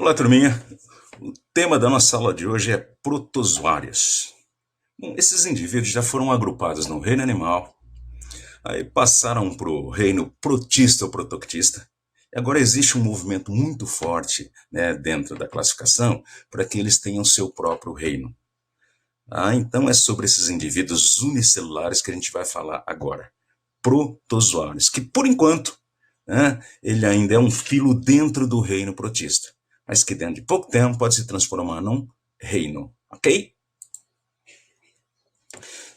Olá, turminha. O tema da nossa aula de hoje é protozoários. Bom, esses indivíduos já foram agrupados no reino animal, aí passaram para o reino protista ou protoctista, e agora existe um movimento muito forte, né, dentro da classificação para que eles tenham seu próprio reino. Então é sobre esses indivíduos unicelulares que a gente vai falar agora. Protozoários, que por enquanto, né, ele ainda é um filo dentro do reino protista, mas que dentro de pouco tempo pode se transformar num reino, ok?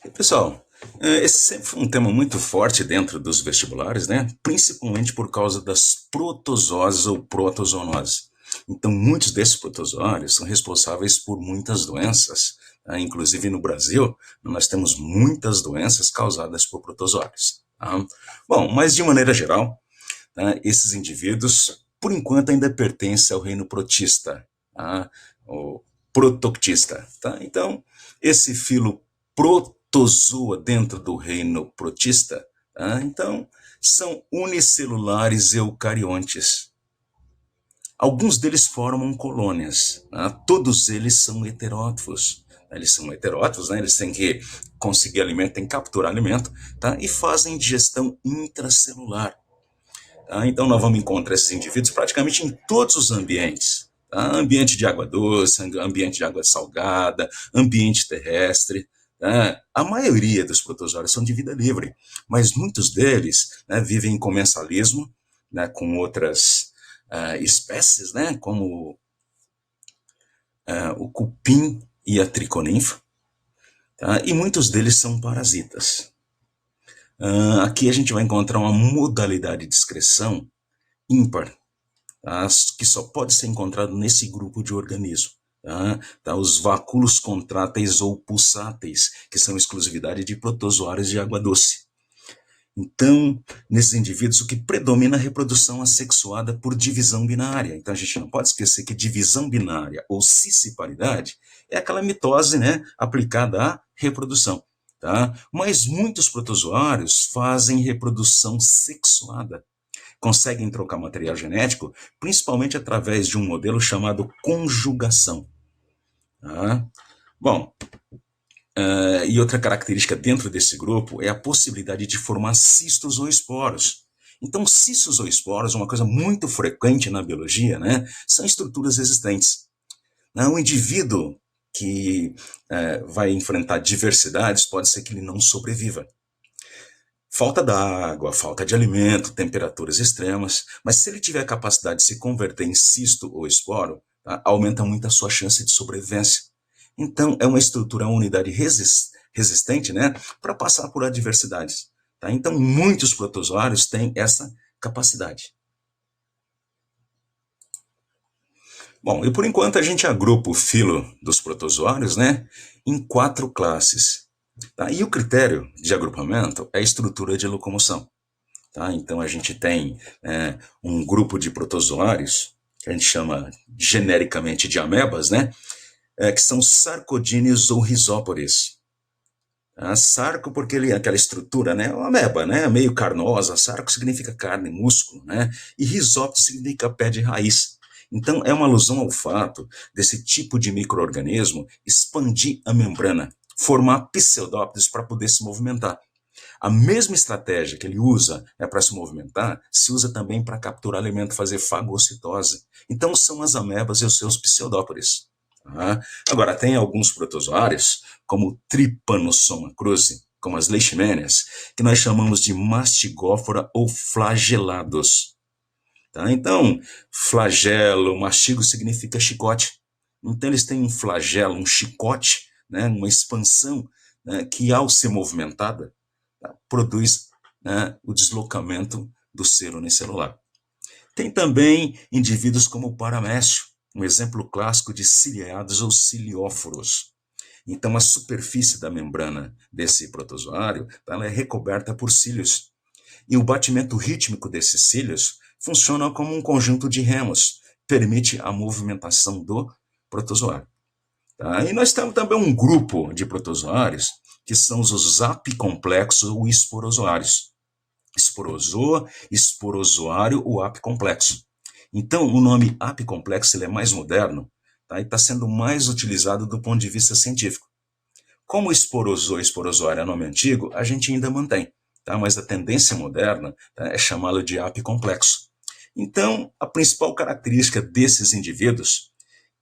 E, pessoal, esse sempre foi um tema muito forte dentro dos vestibulares, né? Principalmente por causa das protozooses ou protozoonoses. Então, muitos desses protozoários são responsáveis por muitas doenças. Inclusive no Brasil, nós temos muitas doenças causadas por protozoários. Tá? Bom, mas de maneira geral, tá, esses indivíduos, por enquanto, ainda pertencem ao reino protista, tá? O protoctista. Tá? Então, esse filo protozoa dentro do reino protista, tá? Então, são unicelulares eucariontes. Alguns deles formam colônias, tá? Todos eles são heterótrofos. Eles são heterótrofos, né? Eles têm que conseguir alimento, têm que capturar alimento, tá? E fazem digestão intracelular. Tá? Então, nós vamos encontrar esses indivíduos praticamente em todos os ambientes. Tá? Ambiente de água doce, ambiente de água salgada, ambiente terrestre. Tá? A maioria dos protozoários são de vida livre, mas muitos deles, né, vivem em comensalismo, né, com outras espécies, né, como o cupim e a triconinfa, tá? E muitos deles são parasitas. Aqui a gente vai encontrar uma modalidade de excreção ímpar, tá? Que só pode ser encontrado nesse grupo de organismo. Tá? Os vacúolos contráteis ou pulsáteis, que são exclusividade de protozoários de água doce. Então, nesses indivíduos, o que predomina é a reprodução assexuada por divisão binária. Então, a gente não pode esquecer que divisão binária ou cisciparidade é aquela mitose, né, aplicada à reprodução. Tá? Mas muitos protozoários fazem reprodução sexuada. Conseguem trocar material genético, principalmente através de um modelo chamado conjugação. Tá? Bom, e outra característica dentro desse grupo é a possibilidade de formar cistos ou esporos. Então, cistos ou esporos, uma coisa muito frequente na biologia, né, são estruturas existentes. Um indivíduo que vai enfrentar diversidades, pode ser que ele não sobreviva. Falta d'água, falta de alimento, temperaturas extremas, mas se ele tiver a capacidade de se converter em cisto ou esporo, tá, aumenta muito a sua chance de sobrevivência. Então, é uma estrutura, uma unidade resistente, né, para passar por adversidades. Tá? Então, muitos protozoários têm essa capacidade. Bom, e por enquanto a gente agrupa o filo dos protozoários, né, em 4 classes. Tá? E o critério de agrupamento é a estrutura de locomoção. Tá? Então a gente tem um grupo de protozoários, que a gente chama genericamente de amebas, né? Que são sarcodíneos ou risópodes. Sarco porque ele é aquela estrutura, né? Uma ameba, né? Meio carnosa. Sarco significa carne, músculo, né? E risópode significa pé de raiz. Então é uma alusão ao fato desse tipo de micro-organismo expandir a membrana, formar pseudópodes para poder se movimentar. A mesma estratégia que ele usa para se movimentar, se usa também para capturar alimento, fazer fagocitose. Então, são as amebas e os seus pseudópodes. Tá? Agora, tem alguns protozoários, como o Trypanosoma cruzi, como as leishmanias, que nós chamamos de mastigófora ou flagelados. Tá? Então, flagelo, mastigo significa chicote. Então, eles têm um flagelo, um chicote, né, uma expansão, né, que, ao ser movimentada, produz, né, o deslocamento do ser unicelular. Tem também indivíduos como o paramécio, um exemplo clássico de ciliados ou cilióforos. Então, a superfície da membrana desse protozoário, ela é recoberta por cílios. E o batimento rítmico desses cílios funciona como um conjunto de remos, permite a movimentação do protozoário. Tá? E nós temos também um grupo de protozoários que são os apicomplexos ou esporozoários. Esporozoa, esporozoário ou apicomplexo. Então, o nome apicomplexo ele é mais moderno, tá? E está sendo mais utilizado do ponto de vista científico. Como esporozoo e esporozoário é nome antigo, a gente ainda mantém, tá? Mas a tendência moderna, tá, é chamá-lo de apicomplexo. Então, a principal característica desses indivíduos,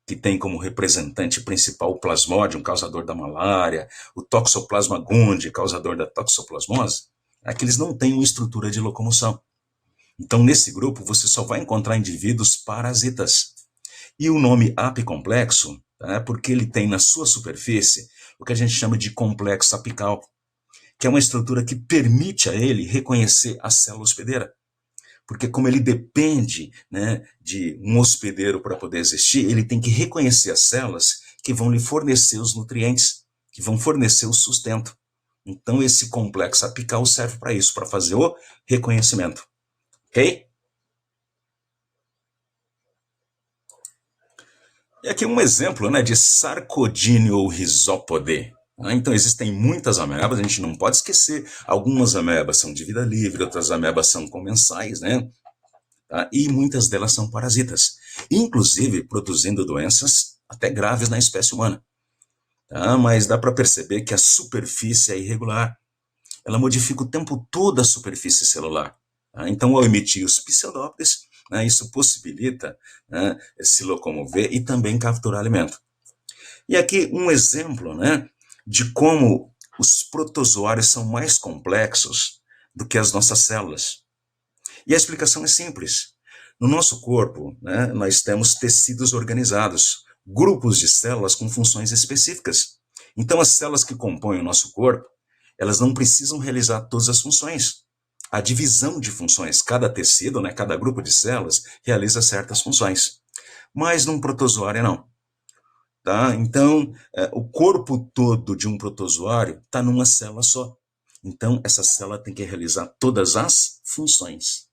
que tem como representante principal o plasmodium, causador da malária, o Toxoplasma gondii, causador da toxoplasmose, é que eles não têm uma estrutura de locomoção. Então, nesse grupo, você só vai encontrar indivíduos parasitas. E o nome apicomplexo, tá, é porque ele tem na sua superfície o que a gente chama de complexo apical, que é uma estrutura que permite a ele reconhecer a célula hospedeira. Porque como ele depende, né, de um hospedeiro para poder existir, ele tem que reconhecer as células que vão lhe fornecer os nutrientes, que vão fornecer o sustento. Então esse complexo apical serve para isso, para fazer o reconhecimento. Ok? E aqui um exemplo, né, de Sarcodinio rhizopode. Então existem muitas amebas, a gente não pode esquecer. Algumas amebas são de vida livre, outras amebas são comensais, né? Tá? E muitas delas são parasitas, inclusive produzindo doenças até graves na espécie humana. Tá? Mas dá para perceber que a superfície é irregular, ela modifica o tempo todo a superfície celular. Tá? Então, ao emitir os pseudópodes, né, isso possibilita, né, se locomover e também capturar alimento. E aqui um exemplo, né, de como os protozoários são mais complexos do que as nossas células. E a explicação é simples. No nosso corpo, né, nós temos tecidos organizados, grupos de células com funções específicas. Então, as células que compõem o nosso corpo, elas não precisam realizar todas as funções. A divisão de funções, cada tecido, né, cada grupo de células, realiza certas funções. Mas num protozoário, não. Tá? Então, o corpo todo de um protozoário está numa célula só. Então, essa célula tem que realizar todas as funções.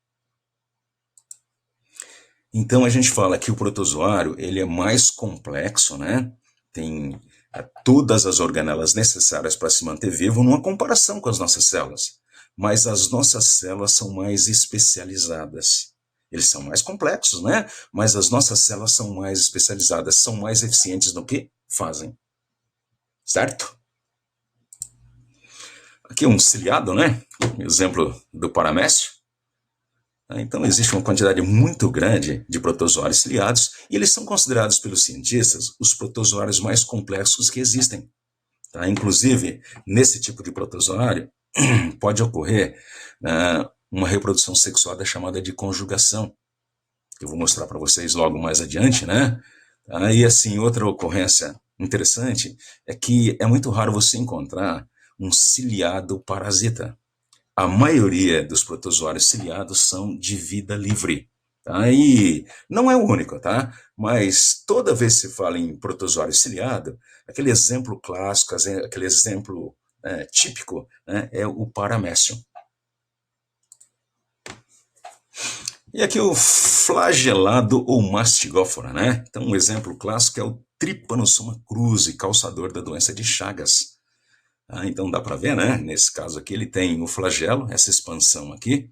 Então a gente fala que o protozoário ele é mais complexo, né? Tem todas as organelas necessárias para se manter vivo numa comparação com as nossas células. Mas as nossas células são mais especializadas. Eles são mais complexos, né? Mas as nossas células são mais especializadas, são mais eficientes no que fazem. Certo? Aqui um ciliado, né? Exemplo do paramécio. Então, existe uma quantidade muito grande de protozoários ciliados e eles são considerados pelos cientistas os protozoários mais complexos que existem. Tá? Inclusive, nesse tipo de protozoário, pode ocorrer uma reprodução sexuada chamada de conjugação, que eu vou mostrar para vocês logo mais adiante, né? E assim, outra ocorrência interessante é que é muito raro você encontrar um ciliado parasita. A maioria dos protozoários ciliados são de vida livre. Tá? E não é o único, tá? Mas toda vez que se fala em protozoário ciliado, aquele exemplo clássico, aquele exemplo típico, né, é o paramécio. E aqui o flagelado ou mastigófora, né? Então um exemplo clássico é o Trypanosoma cruzi, causador da doença de Chagas. Então dá para ver, né? Nesse caso aqui ele tem o flagelo, essa expansão aqui,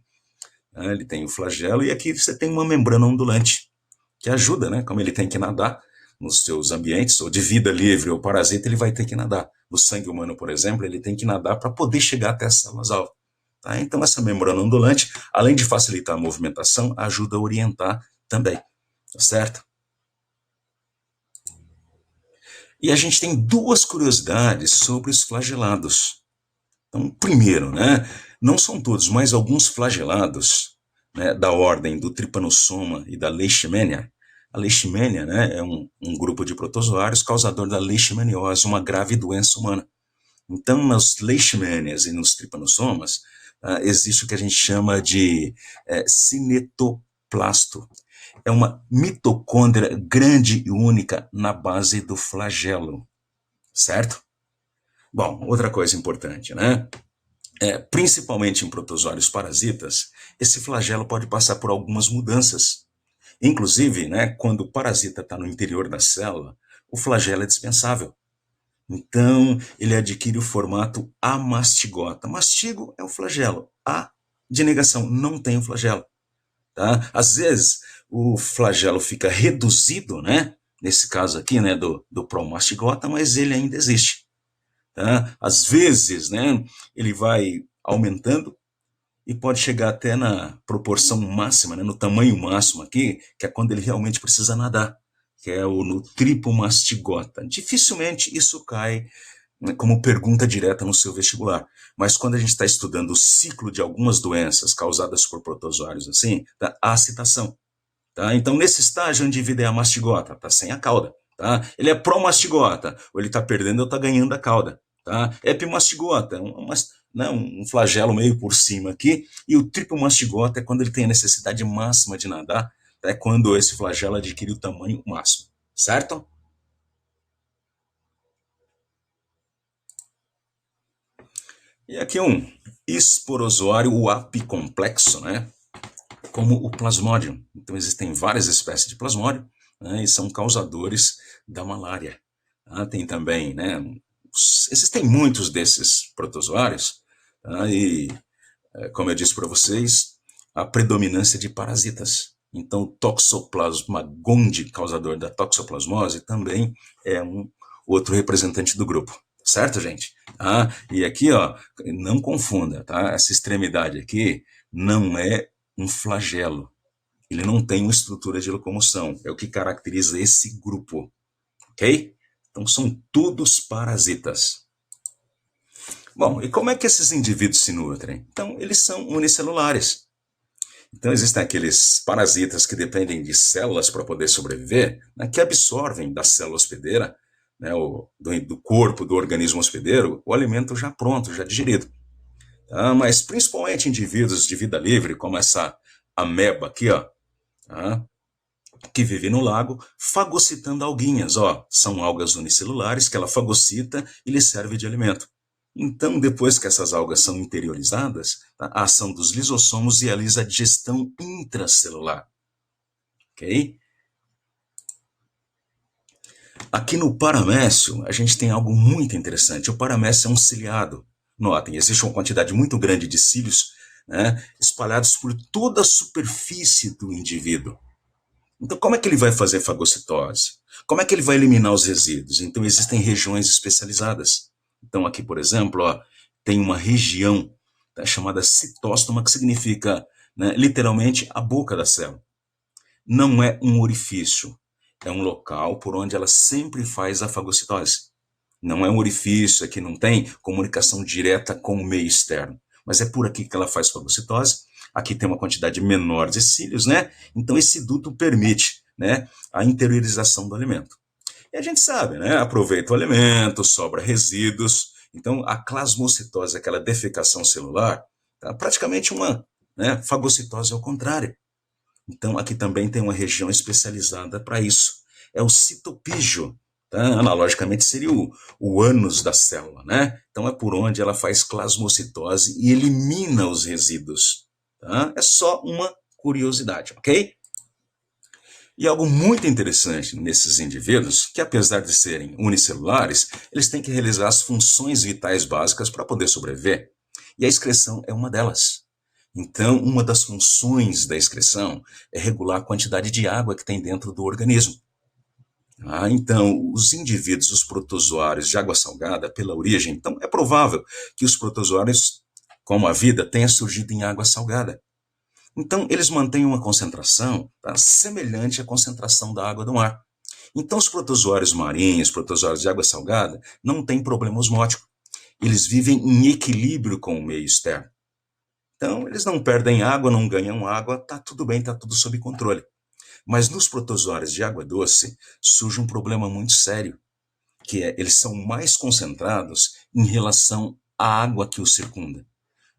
né? Ele tem o flagelo e aqui você tem uma membrana ondulante que ajuda, né? Como ele tem que nadar nos seus ambientes, ou de vida livre ou parasita, ele vai ter que nadar. No sangue humano, por exemplo, ele tem que nadar para poder chegar até as células-alvo. Tá? Então essa membrana ondulante, além de facilitar a movimentação, ajuda a orientar também, tá certo? E a gente tem duas curiosidades sobre os flagelados. Então, primeiro, né, não são todos, mas alguns flagelados, né, da ordem do Trypanosoma e da Leishmania. A Leishmania, né, é um grupo de protozoários causador da leishmaniose, uma grave doença humana. Então, nas Leishmanias e nos Trypanosomas, existe o que a gente chama de cinetoplasto. É uma mitocôndria grande e única na base do flagelo, certo? Bom, outra coisa importante, né? Principalmente em protozoários parasitas, esse flagelo pode passar por algumas mudanças. Inclusive, né, quando o parasita está no interior da célula, o flagelo é dispensável. Então, ele adquire o formato amastigota. Mastigo é o flagelo. A de negação, não tem o flagelo. Tá? Às vezes, o flagelo fica reduzido, né? Nesse caso aqui, né, do promastigota, mas ele ainda existe. Tá? Às vezes, né, ele vai aumentando e pode chegar até na proporção máxima, né, no tamanho máximo aqui, que é quando ele realmente precisa nadar, que é no tripomastigota. Dificilmente isso cai, né, como pergunta direta no seu vestibular. Mas quando a gente está estudando o ciclo de algumas doenças causadas por protozoários assim, tá, há citação. Tá? Então, nesse estágio, o indivíduo é a mastigota, está sem a cauda. Tá? Ele é promastigota, ou ele está perdendo ou está ganhando a cauda. Tá? Epimastigota, né, um flagelo meio por cima aqui, e o tripomastigota é quando ele tem a necessidade máxima de nadar, é quando esse flagelo adquire o tamanho máximo, certo? E aqui um esporozoário, o apicomplexo, né? Como o plasmódio. Então, existem várias espécies de plasmódio, né, e são causadores da malária. Ah, tem também, né, existem muitos desses protozoários, tá, e, como eu disse para vocês, a predominância de parasitas. Então, o Toxoplasma gondii, causador da toxoplasmose, também é um outro representante do grupo. Certo, gente? Ah, e aqui, ó, não confunda, tá? Essa extremidade aqui não é um flagelo. Ele não tem uma estrutura de locomoção. É o que caracteriza esse grupo. Ok? Então, são todos parasitas. Bom, e como é que esses indivíduos se nutrem? Então, eles são unicelulares. Então, existem aqueles parasitas que dependem de células para poder sobreviver, né, que absorvem da célula hospedeira, né, do corpo do organismo hospedeiro, o alimento já pronto, já digerido. Tá? Mas, principalmente indivíduos de vida livre, como essa ameba aqui, ó, tá? Que vive no lago, fagocitando alguinhas. Ó, são algas unicelulares que ela fagocita e lhe serve de alimento. Então, depois que essas algas são interiorizadas, tá, a ação dos lisossomos realiza a digestão intracelular. Ok? Aqui no paramécio, a gente tem algo muito interessante. O paramécio é um ciliado. Notem, existe uma quantidade muito grande de cílios, né, espalhados por toda a superfície do indivíduo. Então, como é que ele vai fazer fagocitose? Como é que ele vai eliminar os resíduos? Então, existem regiões especializadas. Então, aqui, por exemplo, ó, tem uma região, tá, chamada citóstoma, que significa, né, literalmente a boca da célula. Não é um orifício, é um local por onde ela sempre faz a fagocitose. Não é um orifício, aqui não tem comunicação direta com o meio externo, mas é por aqui que ela faz fagocitose. Aqui tem uma quantidade menor de cílios, né? Então esse duto permite, né, a interiorização do alimento. E a gente sabe, né? Aproveita o alimento, sobra resíduos. Então a clasmocitose, aquela defecação celular, tá praticamente uma, né, fagocitose ao contrário. Então, aqui também tem uma região especializada para isso. É o citopígio. Tá? Analogicamente, seria o ânus da célula, né? Então, é por onde ela faz plasmocitose e elimina os resíduos. Tá? É só uma curiosidade, ok? E algo muito interessante nesses indivíduos, que apesar de serem unicelulares, eles têm que realizar as funções vitais básicas para poder sobreviver. E a excreção é uma delas. Então, uma das funções da excreção é regular a quantidade de água que tem dentro do organismo. Então, os indivíduos, os protozoários de água salgada, pela origem, então é provável que os protozoários, como a vida, tenha surgido em água salgada. Então, eles mantêm uma concentração, tá, semelhante à concentração da água do mar. Então, os protozoários marinhos, protozoários de água salgada, não têm problema osmótico. Eles vivem em equilíbrio com o meio externo. Então, eles não perdem água, não ganham água, tá tudo bem, tá tudo sob controle. Mas nos protozoários de água doce surge um problema muito sério, que é eles são mais concentrados em relação à água que os circunda.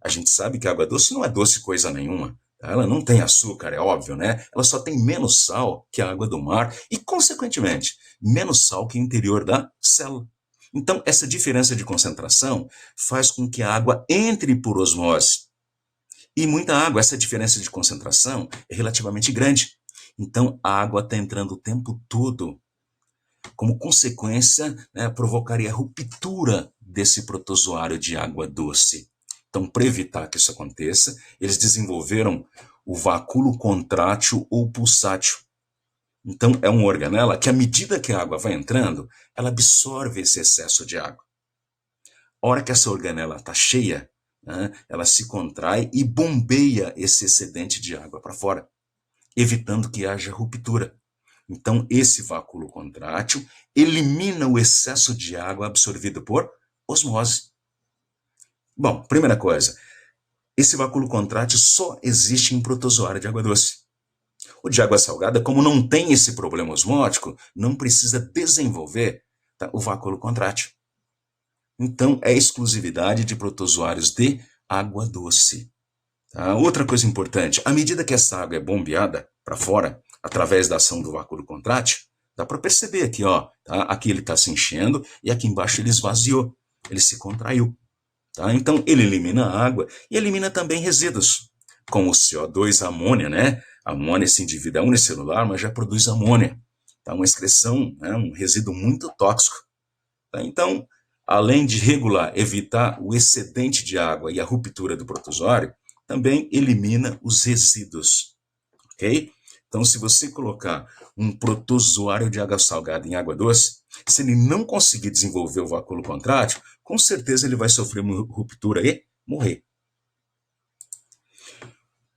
A gente sabe que a água doce não é doce coisa nenhuma. Ela não tem açúcar, é óbvio, né? Ela só tem menos sal que a água do mar e, consequentemente, menos sal que o interior da célula. Então, essa diferença de concentração faz com que a água entre por osmose. E muita água, essa diferença de concentração é relativamente grande. Então, a água está entrando o tempo todo. Como consequência, né, provocaria a ruptura desse protozoário de água doce. Então, para evitar que isso aconteça, eles desenvolveram o vacúolo contrátil ou pulsátil. Então, é uma organela que, à medida que a água vai entrando, ela absorve esse excesso de água. A hora que essa organela está cheia, né, ela se contrai e bombeia esse excedente de água para fora, evitando que haja ruptura. Então, esse vacúolo contrátil elimina o excesso de água absorvido por osmose. Bom, primeira coisa, esse vacúolo contrátil só existe em protozoário de água doce. O de água salgada, como não tem esse problema osmótico, não precisa desenvolver, tá, o vacúolo contrátil. Então, é exclusividade de protozoários de água doce. Tá? Outra coisa importante, à medida que essa água é bombeada para fora, através da ação do vacúolo contrátil, dá para perceber aqui, ó, tá? Aqui ele está se enchendo e aqui embaixo ele esvaziou, ele se contraiu. Tá? Então, ele elimina a água e elimina também resíduos, como o CO2, a amônia, né? A amônia, esse indivíduo é unicelular, mas já produz amônia. Tá? Uma excreção, né? Um resíduo muito tóxico. Tá? Então, além de regular, evitar o excedente de água e a ruptura do protozoário, também elimina os resíduos, ok? Então, se você colocar um protozoário de água salgada em água doce, se ele não conseguir desenvolver o vacúolo contrátil, com certeza ele vai sofrer uma ruptura e morrer.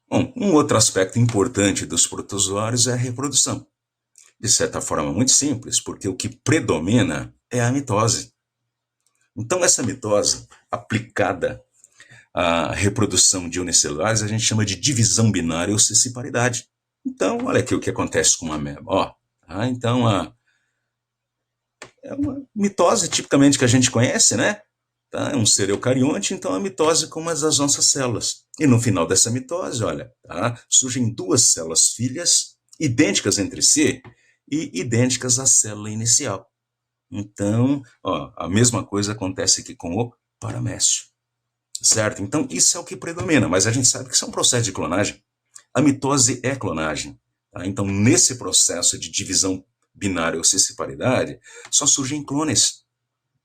Bom, um outro aspecto importante dos protozoários é a reprodução. De certa forma, muito simples, porque o que predomina é a mitose. Então, essa mitose aplicada à reprodução de unicelulares, a gente chama de divisão binária ou cisciparidade. Então, olha aqui o que acontece com uma ameba. Ó, tá? Então, é uma mitose tipicamente que a gente conhece, né? Tá? É um ser eucarionte, então a mitose como as das nossas células. E no final dessa mitose, olha, tá? Surgem duas células filhas, idênticas entre si e idênticas à célula inicial. Então, ó, a mesma coisa acontece aqui com o paramécio. Certo? Então, isso é o que predomina, mas a gente sabe que isso é um processo de clonagem. A mitose é clonagem. Tá? Então, nesse processo de divisão binária ou cisciparidade, só surgem clones.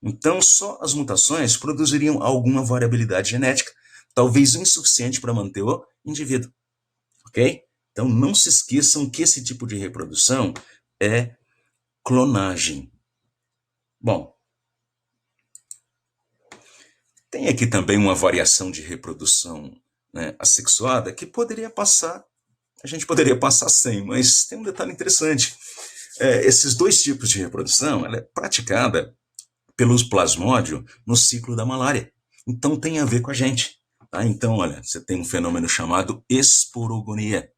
Então, só as mutações produziriam alguma variabilidade genética, talvez insuficiente para manter o indivíduo. Ok? Então, não se esqueçam que esse tipo de reprodução é clonagem. Bom, tem aqui também uma variação de reprodução, né, assexuada que poderia passar, a gente poderia passar sem, mas tem um detalhe interessante. Esses dois tipos de reprodução, ela é praticada pelos plasmódios no ciclo da malária. Então tem a ver com a gente. Tá? Então, olha, você tem um fenômeno chamado esporogonia.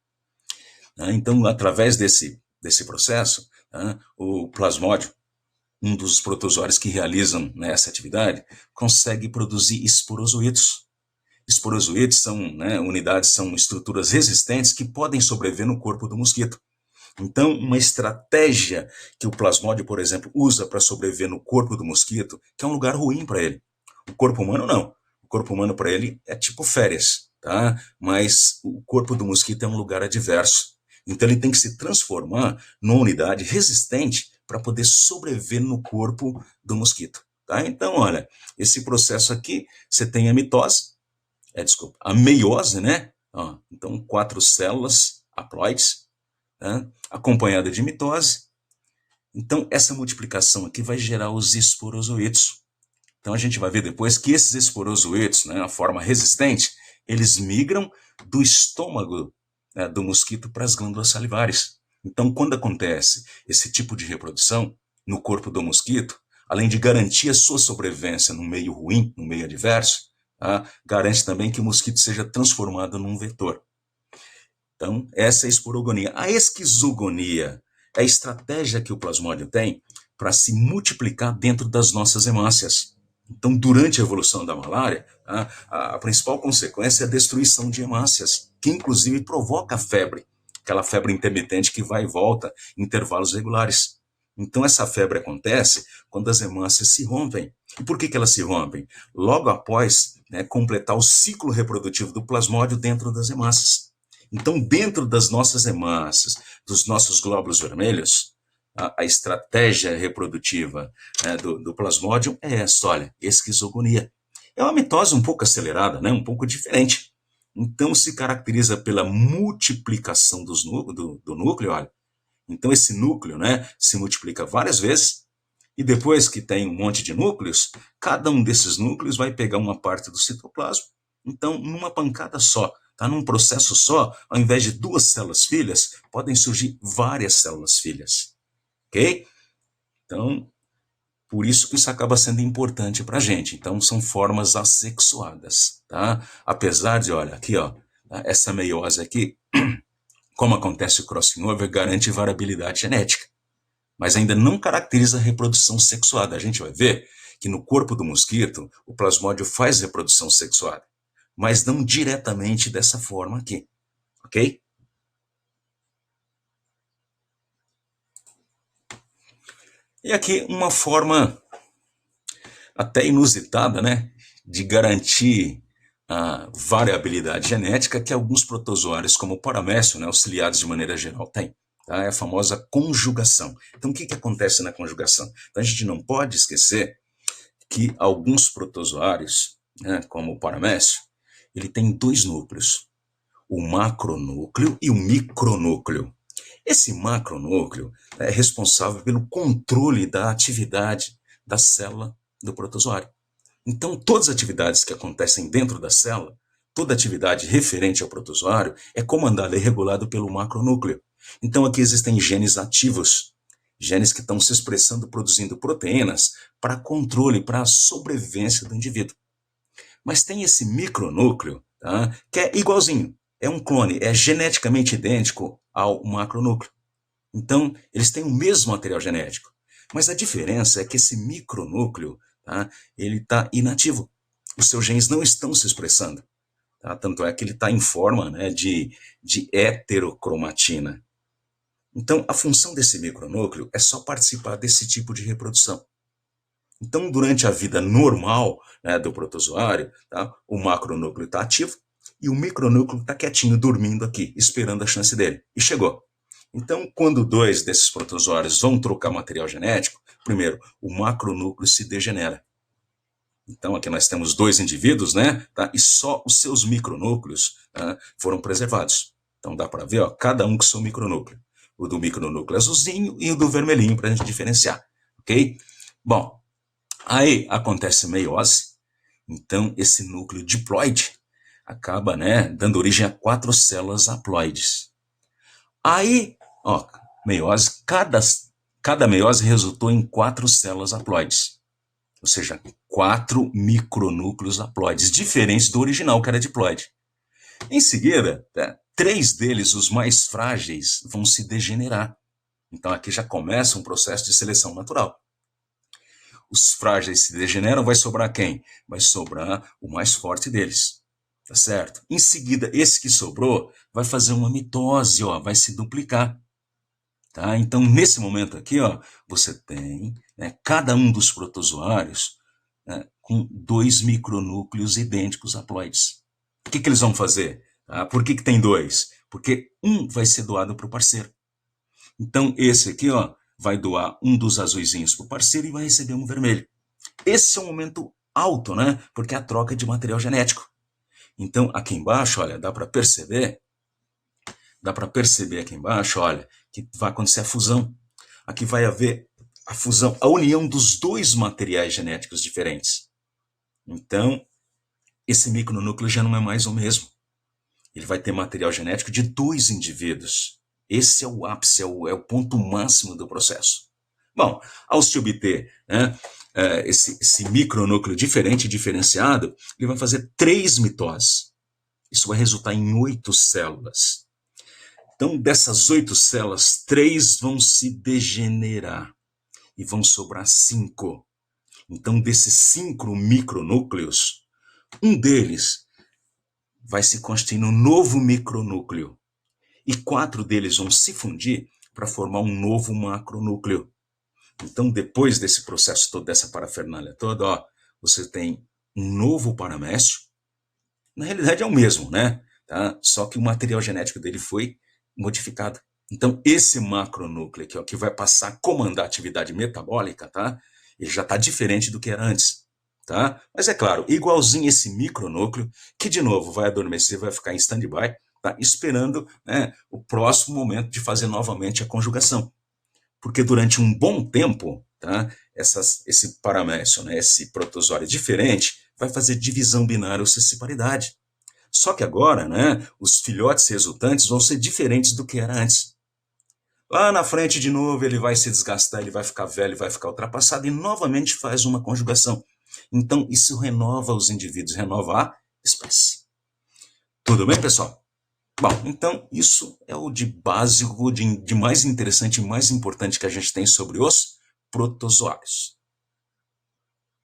Tá? Então, através desse processo, tá, o plasmódio, um dos protozoários que realizam, né, essa atividade, consegue produzir esporozoítos. Esporozoítos são, né, unidades, são estruturas resistentes que podem sobreviver no corpo do mosquito. Então, uma estratégia que o plasmódio, por exemplo, usa para sobreviver no corpo do mosquito, que é um lugar ruim para ele. O corpo humano não. O corpo humano para ele é tipo férias, tá? Mas o corpo do mosquito é um lugar adverso. Então ele tem que se transformar numa unidade resistente para poder sobreviver no corpo do mosquito, tá? Então, olha, esse processo aqui, você tem a mitose, desculpa, a meiose, né? Ó, então, 4 células haploides, né, acompanhada de mitose. Então, essa multiplicação aqui vai gerar os esporozoítos. Então, a gente vai ver depois que esses esporozoítos, né, a forma resistente, eles migram do estômago, né, do mosquito para as glândulas salivares. Então, quando acontece esse tipo de reprodução no corpo do mosquito, além de garantir a sua sobrevivência no meio ruim, no meio adverso, tá, garante também que o mosquito seja transformado num vetor. Então, essa é a esporogonia. A esquizogonia é a estratégia que o plasmódio tem para se multiplicar dentro das nossas hemácias. Então, durante a evolução da malária, a principal consequência é a destruição de hemácias, que inclusive provoca a febre, aquela febre intermitente que vai e volta em intervalos regulares. Então, essa febre acontece quando as hemácias se rompem. E por que elas se rompem? Logo após, né, completar o ciclo reprodutivo do plasmódio dentro das hemácias. Então, dentro das nossas hemácias, dos nossos glóbulos vermelhos, a estratégia reprodutiva, né, do plasmódio é essa, olha, esquizogonia. É uma mitose um pouco acelerada, né, um pouco diferente. Então, se caracteriza pela multiplicação do núcleo, olha. Então, esse núcleo, né, se multiplica várias vezes, e depois que tem um monte de núcleos, cada um desses núcleos vai pegar uma parte do citoplasma. Então, numa pancada só, tá? Num processo só, ao invés de duas células filhas, podem surgir várias células filhas. Ok? Então, por isso que isso acaba sendo importante para a gente. Então, são formas assexuadas, tá? Apesar de, olha, aqui, ó, essa meiose aqui, como acontece o crossing over, garante variabilidade genética, mas ainda não caracteriza a reprodução sexuada. A gente vai ver que no corpo do mosquito, o plasmódio faz reprodução sexuada, mas não diretamente dessa forma aqui, ok? E aqui uma forma até inusitada, né, de garantir a variabilidade genética que alguns protozoários, como o paramécio, né, auxiliados de maneira geral, têm. Tá? É a famosa conjugação. Então, o que acontece na conjugação? Então, a gente não pode esquecer que alguns protozoários, né, como o paramécio, ele tem dois núcleos, o macronúcleo e o micronúcleo. Esse macronúcleo é responsável pelo controle da atividade da célula do protozoário. Então, todas as atividades que acontecem dentro da célula, toda atividade referente ao protozoário, é comandada e regulada pelo macronúcleo. Então, aqui existem genes ativos, genes que estão se expressando, produzindo proteínas para controle, para a sobrevivência do indivíduo. Mas tem esse micronúcleo, tá, que é igualzinho, é um clone, é geneticamente idêntico ao macronúcleo. Então, eles têm o mesmo material genético. Mas a diferença é que esse micronúcleo, tá, ele está inativo. Os seus genes não estão se expressando. Tá? Tanto é que ele está em forma, né, de heterocromatina. Então, a função desse micronúcleo é só participar desse tipo de reprodução. Então, durante a vida normal, né, do protozoário, tá, o macronúcleo está ativo e o micronúcleo está quietinho, dormindo aqui, esperando a chance dele. E chegou. Então, quando dois desses protozoários vão trocar material genético, primeiro, o macronúcleo se degenera. Então, aqui nós temos dois indivíduos, né? Tá? E só os seus micronúcleos, tá, foram preservados. Então, dá para ver, ó, cada um com seu micronúcleo. O do micronúcleo azulzinho e o do vermelhinho, para a gente diferenciar. Ok? Bom, aí acontece a meiose. Então, esse núcleo diploide acaba, né, dando origem a 4 células haploides. Aí, ó, meiose, cada meiose resultou em 4 células haploides. Ou seja, 4 micronúcleos haploides, diferentes do original, que era diploide. Em seguida, 3 deles, os mais frágeis, vão se degenerar. Então aqui já começa um processo de seleção natural. Os frágeis se degeneram, vai sobrar quem? Vai sobrar o mais forte deles. Tá certo? Em seguida, esse que sobrou vai fazer uma mitose, ó, vai se duplicar. Tá? Então, nesse momento aqui, ó, você tem, né, cada um dos protozoários, né, com 2 micronúcleos idênticos haploides. O que eles vão fazer? Tá? Por que tem 2? Porque um vai ser doado para o parceiro. Então, esse aqui, ó, vai doar um dos azuisinhos para o parceiro e vai receber um vermelho. Esse é um momento alto, né? Porque é a troca de material genético. Então, aqui embaixo, olha, dá para perceber aqui embaixo, olha, que vai acontecer a fusão. Aqui vai haver a fusão, a união dos dois materiais genéticos diferentes. Então, esse micronúcleo já não é mais o mesmo. Ele vai ter material genético de 2 indivíduos. Esse é o ápice, é o ponto máximo do processo. Bom, ao se obter, né, esse micronúcleo diferente, diferenciado, ele vai fazer 3 mitoses. Isso vai resultar em 8 células. Então, dessas 8 células, 3 vão se degenerar e vão sobrar 5. Então, desses 5 micronúcleos, um deles vai se constituir num novo micronúcleo e 4 deles vão se fundir para formar um novo macronúcleo. Então, depois desse processo todo, dessa parafernália toda, ó, você tem um novo paramécio. Na realidade é o mesmo, né? Tá? Só que o material genético dele foi modificado. Então, esse macronúcleo aqui, ó, que vai passar a comandar a atividade metabólica, tá? Ele já está diferente do que era antes. tá? Mas é claro, igualzinho esse micronúcleo, que de novo vai adormecer, vai ficar em stand-by, tá? Esperando, né, o próximo momento de fazer novamente a conjugação. Porque durante um bom tempo, tá, esse paramécio, né, esse protozoário diferente, vai fazer divisão binária ou sessiparidade. Só que agora, né, os filhotes resultantes vão ser diferentes do que era antes. Lá na frente, de novo, ele vai se desgastar, ele vai ficar velho, vai ficar ultrapassado e novamente faz uma conjugação. Então, isso renova os indivíduos, renova a espécie. Tudo bem, pessoal? Bom, então, isso é o de básico, de mais interessante e mais importante que a gente tem sobre os protozoários.